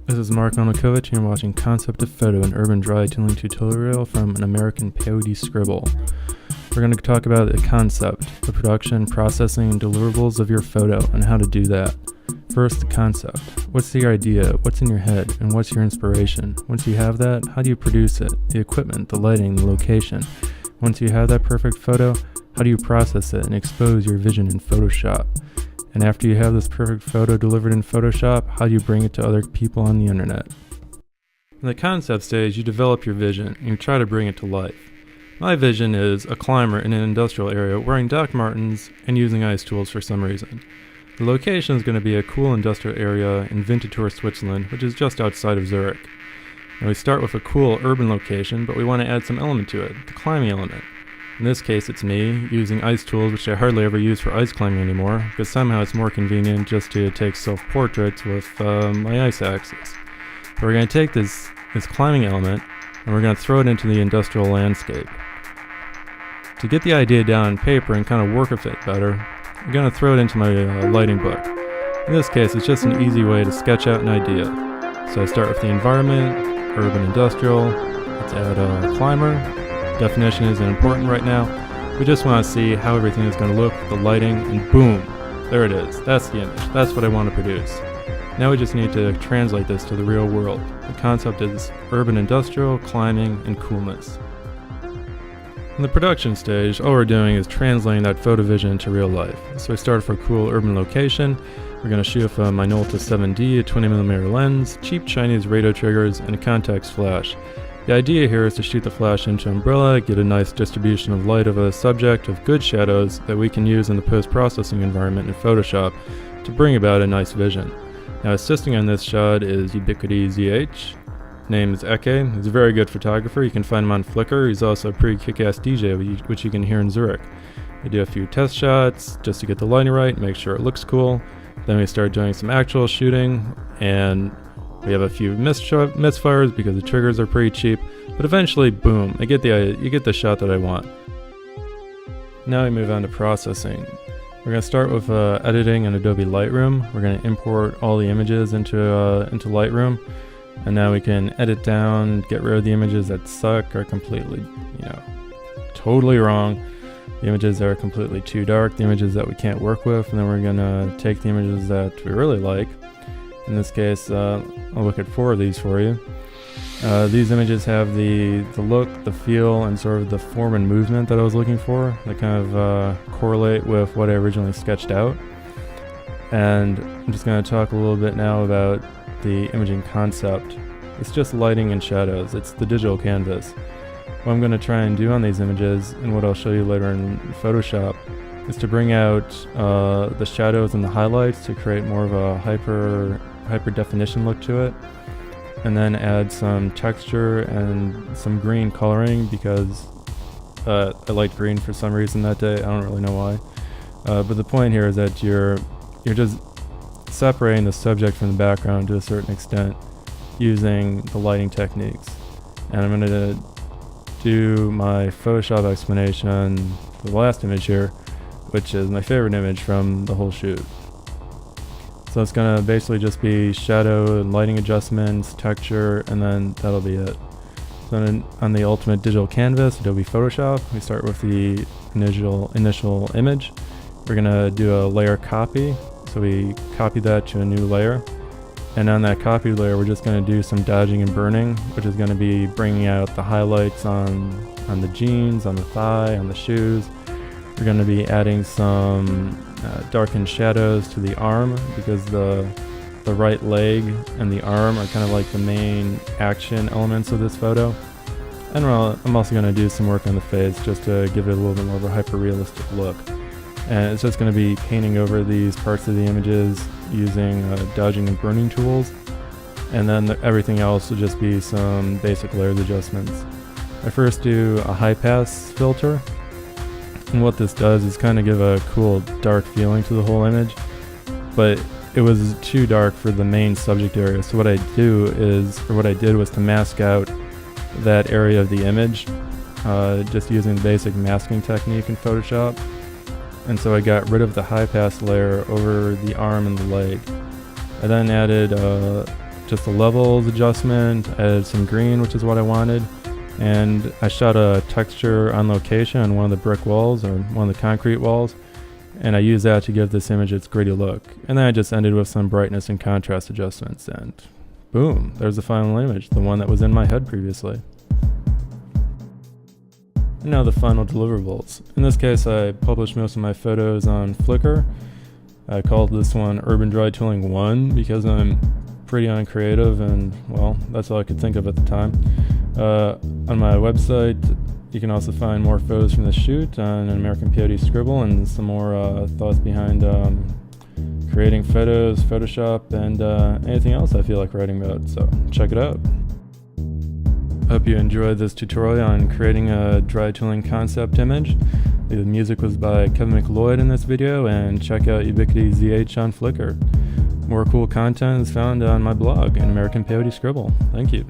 This is Mark Onukovich, and you're watching Concept of Photo, an urban dry tooling tutorial from an American peyote scribble. We're going to talk about the concept, the production, processing, and deliverables of your photo, and how to do that. First, the concept. What's the idea? What's in your head? And what's your inspiration? Once you have that, how do you produce it? The equipment, the lighting, the location. Once you have that perfect photo, how do you process it and expose your vision in Photoshop? And after you have this perfect photo delivered in Photoshop, how do you bring it to other people on the internet? In the concept stage, you develop your vision and you try to bring it to life. My vision is a climber in an industrial area wearing Doc Martens and using ice tools for some reason. The location is going to be a cool industrial area in Winterthur, Switzerland, which is just outside of Zurich. And we start with a cool urban location, but we want to add some element to it, the climbing element. In this case, it's me using ice tools, which I hardly ever use for ice climbing anymore, because somehow it's more convenient just to take self-portraits with my ice axes. So we're going to take this climbing element, and we're going to throw it into the industrial landscape. To get the idea down on paper and kind of work with it better, I'm going to throw it into my lighting book. In this case, it's just an easy way to sketch out an idea. So I start with the environment, urban industrial, let's add a climber. Definition isn't important right now. We just want to see how everything is going to look with the lighting, and boom, there it is. That's the image. That's what I want to produce. Now we just need to translate this to the real world. The concept is urban industrial, climbing, and coolness. In the production stage, all we're doing is translating that photo vision into real life. So we start for a cool urban location. We're going to shoot with a Minolta 7D, a 20mm lens, cheap Chinese radio triggers, and a context flash. The idea here is to shoot the flash into umbrella, get a nice distribution of light of a subject with good shadows that we can use in the post-processing environment in Photoshop to bring about a nice vision. Now assisting on this shot is Ubiquity ZH. Name is Eke. He's a very good photographer. You can find him on Flickr. He's also a pretty kick-ass DJ, which you can hear in Zurich. We do a few test shots just to get the lighting right, make sure it looks cool. Then we start doing some actual shooting, and we have a few misfires because the triggers are pretty cheap, but eventually, boom, you get the shot that I want. Now we move on to processing. We're going to start with editing in Adobe Lightroom. We're going to import all the images into Lightroom, and now we can edit down, get rid of the images that suck, are completely, totally wrong. The images that are completely too dark, the images that we can't work with, and then we're going to take the images that we really like. In this case, I'll look at 4 of these for you. These images have the look, the feel, and sort of the form and movement that I was looking for. They kind of correlate with what I originally sketched out. And I'm just going to talk a little bit now about the imaging concept. It's just lighting and shadows. It's the digital canvas. What I'm going to try and do on these images, and what I'll show you later in Photoshop, is to bring out the shadows and the highlights to create more of a hyper definition look to it, and then add some texture and some green coloring because I liked green for some reason that day. I don't really know why, but the point here is that you're just separating the subject from the background to a certain extent using the lighting techniques. And I'm going to do my Photoshop explanation for the last image here, which is my favorite image from the whole shoot. So it's going to basically just be shadow and lighting adjustments, texture, and then that'll be it. So then on the ultimate digital canvas, Adobe Photoshop, we start with the initial image. We're going to do a layer copy. So we copy that to a new layer. And on that copy layer, we're just going to do some dodging and burning, which is going to be bringing out the highlights on the jeans, on the thigh, on the shoes. We're going to be adding some darkened shadows to the arm because the right leg and the arm are kind of like the main action elements of this photo. And I'm also going to do some work on the face just to give it a little bit more of a hyper-realistic look. And it's just going to be painting over these parts of the images using dodging and burning tools. And then everything else will just be some basic layers adjustments. I first do a high pass filter. And what this does is kind of give a cool dark feeling to the whole image, but it was too dark for the main subject area. So what I did was to mask out that area of the image, just using the basic masking technique in Photoshop. And so I got rid of the high pass layer over the arm and the leg. I then added just a levels adjustment, added some green, which is what I wanted, and I shot a texture on location on one of the brick walls or one of the concrete walls, and I used that to give this image its gritty look. And then I just ended with some brightness and contrast adjustments, and boom, there's the final image, the one that was in my head previously. And now the final deliverables. In this case, I published most of my photos on Flickr. I called this one Urban Dry Tooling 1 because I'm pretty uncreative and, well, that's all I could think of at the time. On my website, you can also find more photos from the shoot on an American Peyote Scribble and some more thoughts behind creating photos, Photoshop, and anything else I feel like writing about, so check it out. Hope you enjoyed this tutorial on creating a dry tooling concept image. The music was by Kevin McLeod in this video, and check out UbiquityZH on Flickr. More cool content is found on my blog, An American Peyote Scribble. Thank you.